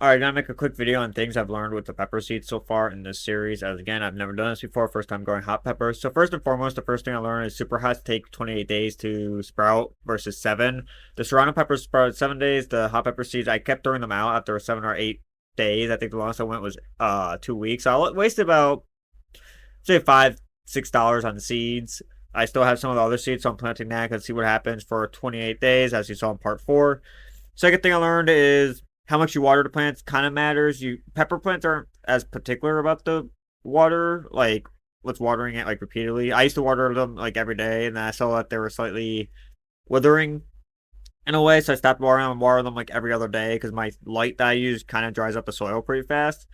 Alright, gonna make a quick video on things I've learned with the pepper seeds so far in this series. As again, I've never done this before, first time growing hot peppers. So first and foremost, the first thing I learned is super hots take 28 days to sprout versus 7. The serrano peppers sprouted 7 days. The hot pepper seeds, I kept throwing them out after 7 or 8 days. I think the longest I went was 2 weeks. So I wasted about say $5-6 on the seeds. I still have some of the other seeds, so I'm planting that. Let's see what happens for 28 days, as you saw in part 4. Second thing I learned is how much you water the plants kind of matters. You pepper plants aren't as particular about the water, like what's watering it like repeatedly. I used to water them like every day, and then I saw that they were slightly withering in a way, so I stopped watering them and water them like every other day because my light that I use kind of dries up the soil pretty fast.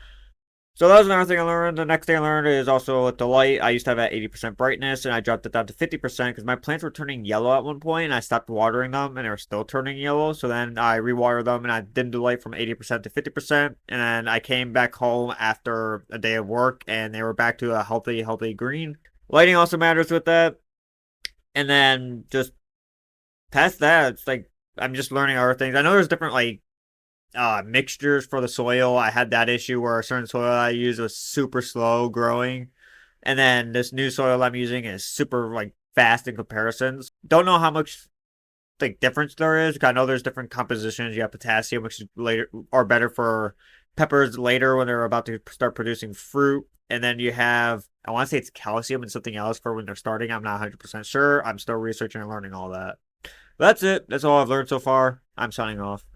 So that was another thing I learned. The next thing I learned is also with the light. I used to have at 80% brightness, and I dropped it down to 50% because my plants were turning yellow at one point, and I stopped watering them, and they were still turning yellow. So then I rewatered them, and I dimmed the light from 80% to 50%. And then I came back home after a day of work, and they were back to a healthy green. Lighting also matters with that. And then just past that, it's like I'm just learning other things. I know there's different like mixtures for the soil. I had that issue where a certain soil I used was super slow growing, and then this new soil I'm using is super like fast in comparisons. Don't know how much like difference there is. I know there's different compositions. You have potassium, which is later are better for peppers later when they're about to start producing fruit, and then you have I want to say it's calcium and something else for when they're starting. I'm not 100% sure. I'm still researching and learning all that. But that's it. That's all I've learned so far. I'm signing off.